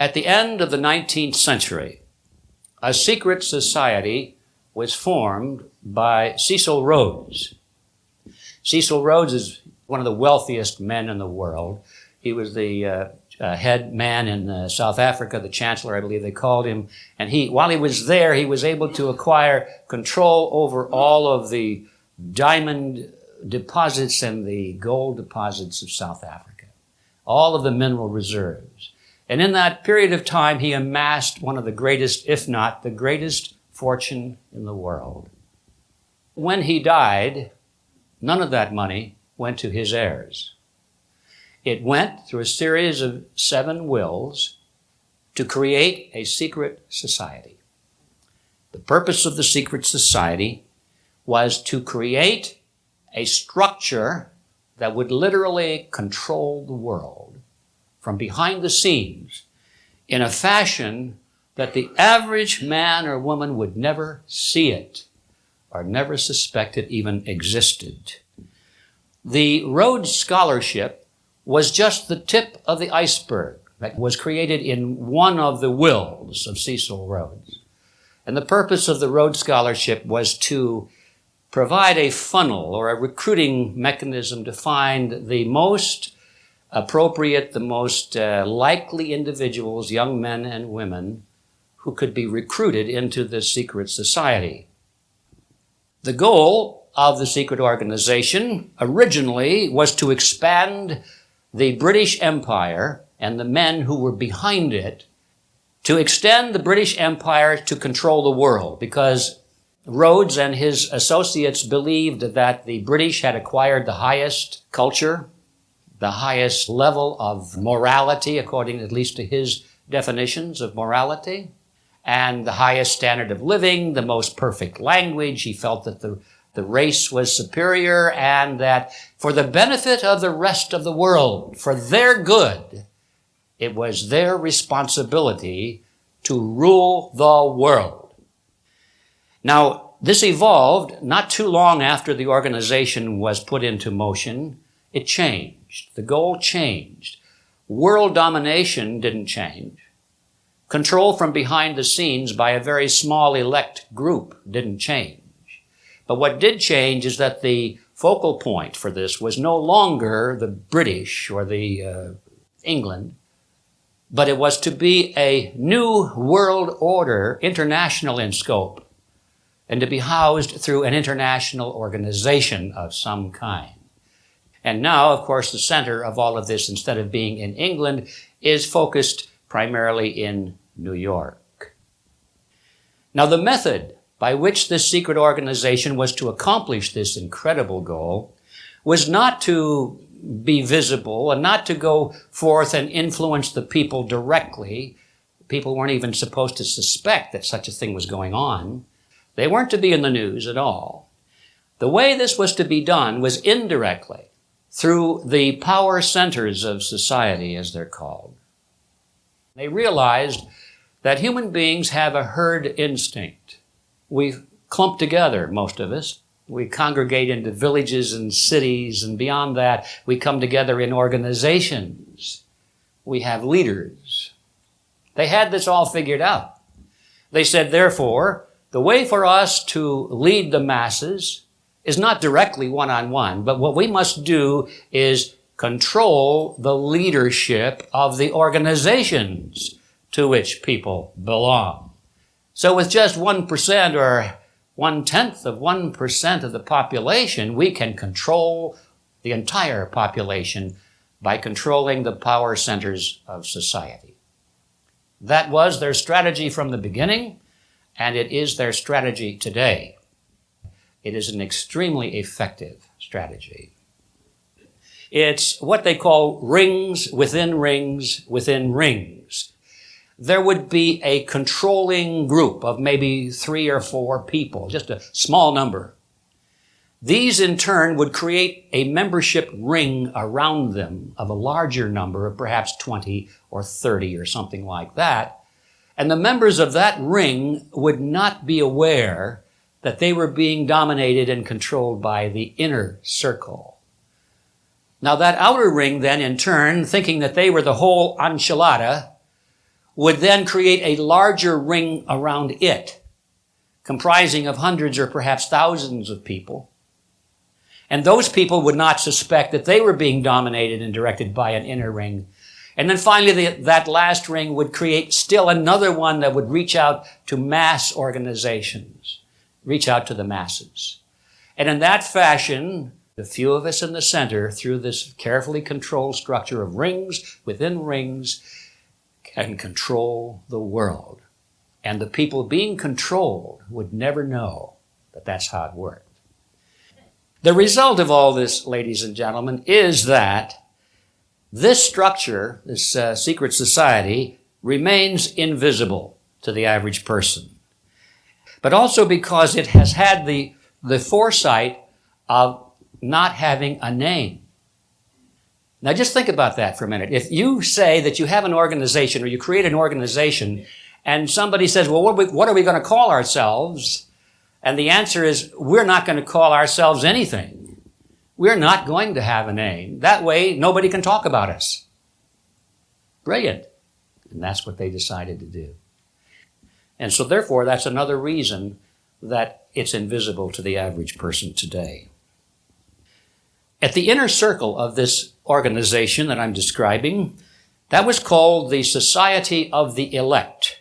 At the end of the 19th century, a secret society was formed by Cecil Rhodes. Cecil Rhodes is one of the wealthiest men in the world. He was the head man in South Africa, the chancellor, I believe they called him. And while he was there, he was able to acquire control over all of the diamond deposits and the gold deposits of South Africa, all of the mineral reserves. And in that period of time, he amassed one of the greatest, if not the greatest, fortune in the world. When he died, none of that money went to his heirs. It went through a series of 7 wills to create a secret society. The purpose of the secret society was to create a structure that would literally control the world from behind the scenes in a fashion that the average man or woman would never see it or never suspect it even existed. The Rhodes Scholarship was just the tip of the iceberg that was created in one of the wills of Cecil Rhodes. And the purpose of the Rhodes Scholarship was to provide a funnel or a recruiting mechanism to find the most appropriate, the most likely individuals, young men and women, who could be recruited into this secret society. The goal of the secret organization originally was to expand the British Empire and the men who were behind it, to extend the British Empire to control the world, because Rhodes and his associates believed that the British had acquired the highest culture, the highest level of morality, according at least to his definitions of morality, and the highest standard of living, the most perfect language. He felt that the race was superior, and that for the benefit of the rest of the world, for their good, it was their responsibility to rule the world. Now, this evolved not too long after the organization was put into motion. It changed. The goal changed. World domination didn't change. Control from behind the scenes by a very small elect group didn't change. But what did change is that the focal point for this was no longer the British or the England, but it was to be a new world order, international in scope, and to be housed through an international organization of some kind. And now, of course, the center of all of this, instead of being in England, is focused primarily in New York. Now, the method by which this secret organization was to accomplish this incredible goal was not to be visible and not to go forth and influence the people directly. People weren't even supposed to suspect that such a thing was going on. They weren't to be in the news at all. The way this was to be done was indirectly, through the power centers of society, as they're called. They realized that human beings have a herd instinct. We clump together, most of us. We congregate into villages and cities, and beyond that, we come together in organizations. We have leaders. They had this all figured out. They said, therefore, the way for us to lead the masses is not directly one-on-one, but what we must do is control the leadership of the organizations to which people belong. So with just 1% or 0.1% of the population, we can control the entire population by controlling the power centers of society. That was their strategy from the beginning, and it is their strategy today. It is an extremely effective strategy. It's what they call rings within rings within rings. There would be a controlling group of maybe 3 or 4 people, just a small number. These, in turn, would create a membership ring around them of a larger number, of perhaps 20 or 30 or something like that. And the members of that ring would not be aware that they were being dominated and controlled by the inner circle. Now, that outer ring then, in turn, thinking that they were the whole enchilada, would then create a larger ring around it, comprising of hundreds or perhaps thousands of people. And those people would not suspect that they were being dominated and directed by an inner ring. And then finally, that last ring would create still another one that would reach out to mass organizations, reach out to the masses. And in that fashion, the few of us in the center, through this carefully controlled structure of rings within rings, can control the world. And the people being controlled would never know that that's how it worked. The result of all this, ladies and gentlemen, is that this structure, this secret society, remains invisible to the average person. But also because it has had the foresight of not having a name. Now just think about that for a minute. If you say that you have an organization or you create an organization and somebody says, well, what are we going to call ourselves? And the answer is, we're not going to call ourselves anything. We're not going to have a name. That way, nobody can talk about us. Brilliant. And that's what they decided to do. And so therefore, that's another reason that it's invisible to the average person today. At the inner circle of this organization that I'm describing, that was called the Society of the Elect.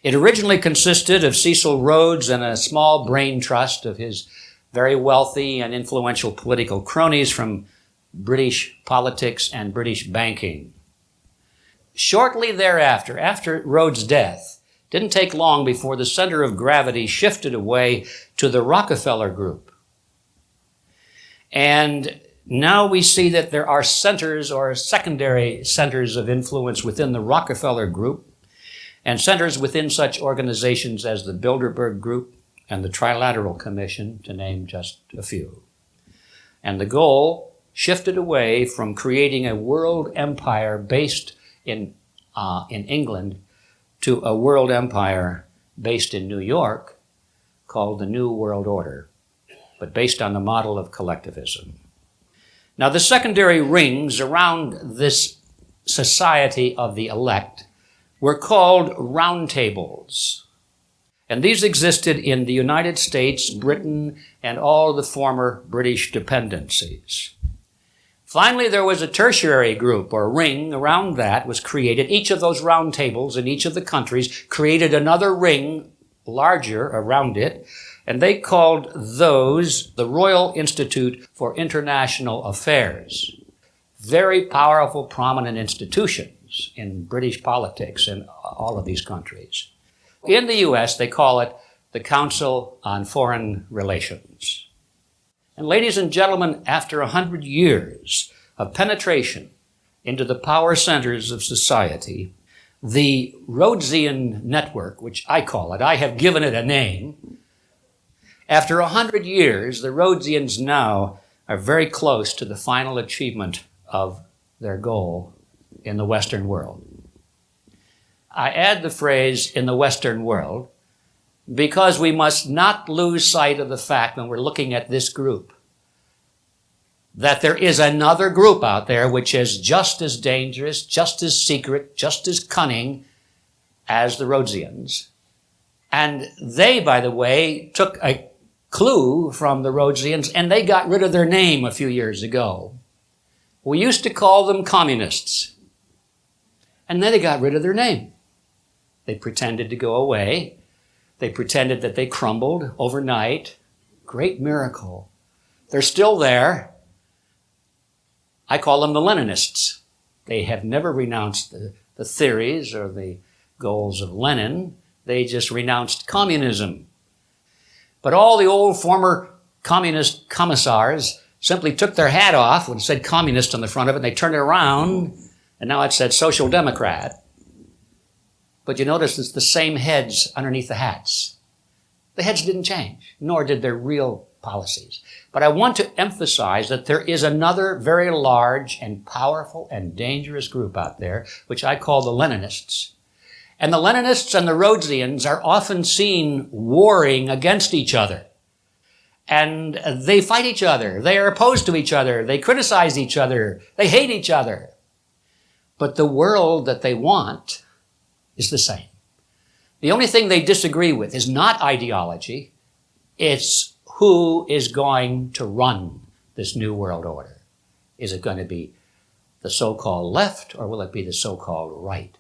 It originally consisted of Cecil Rhodes and a small brain trust of his very wealthy and influential political cronies from British politics and British banking. Shortly thereafter, after Rhodes' death, didn't take long before the center of gravity shifted away to the Rockefeller Group. And now we see that there are centers or secondary centers of influence within the Rockefeller Group and centers within such organizations as the Bilderberg Group and the Trilateral Commission, to name just a few. And the goal shifted away from creating a world empire based in England to a world empire based in New York called the New World Order, but based on the model of collectivism. Now, the secondary rings around this Society of the Elect were called Roundtables. And these existed in the United States, Britain, and all the former British dependencies. Finally, there was a tertiary group or ring around that was created. Each of those round tables in each of the countries created another ring larger around it, and they called those the Royal Institute for International Affairs. Very powerful, prominent institutions in British politics in all of these countries. In the U.S., they call it the Council on Foreign Relations. And ladies and gentlemen, after 100 years of penetration into the power centers of society, the Rhodesian network, which I call it, I have given it a name. After 100 years, the Rhodesians now are very close to the final achievement of their goal in the Western world. I add the phrase in the Western world because we must not lose sight of the fact when we're looking at this group that there is another group out there which is just as dangerous, just as secret, just as cunning as the Rhodesians. And they, by the way, took a clue from the Rhodesians and they got rid of their name a few years ago. We used to call them communists. And then they got rid of their name. They pretended to go away. They pretended that they crumbled overnight. Great miracle. They're still there. I call them the Leninists. They have never renounced the theories or the goals of Lenin. They just renounced communism. But all the old former communist commissars simply took their hat off and said communist on the front of it, and they turned it around, and now it said social democrat. But you notice it's the same heads underneath the hats. The heads didn't change, nor did their real policies. But I want to emphasize that there is another very large and powerful and dangerous group out there, which I call the Leninists. And the Leninists and the Rhodesians are often seen warring against each other. And they fight each other. They are opposed to each other. They criticize each other. They hate each other. But the world that they want is the same. The only thing they disagree with is not ideology, it's who is going to run this new world order. Is it going to be the so-called left, or will it be the so-called right?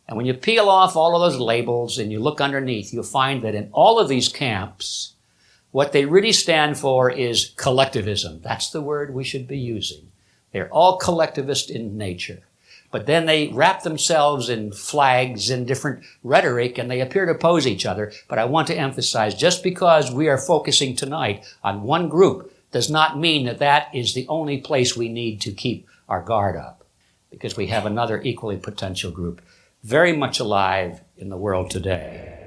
And when you peel off all of those labels and you look underneath, you'll find that in all of these camps, what they really stand for is collectivism. That's the word we should be using. They're all collectivist in nature. But then they wrap themselves in flags and different rhetoric, and they appear to oppose each other. But I want to emphasize, just because we are focusing tonight on one group does not mean that that is the only place we need to keep our guard up, because we have another equally potential group very much alive in the world today.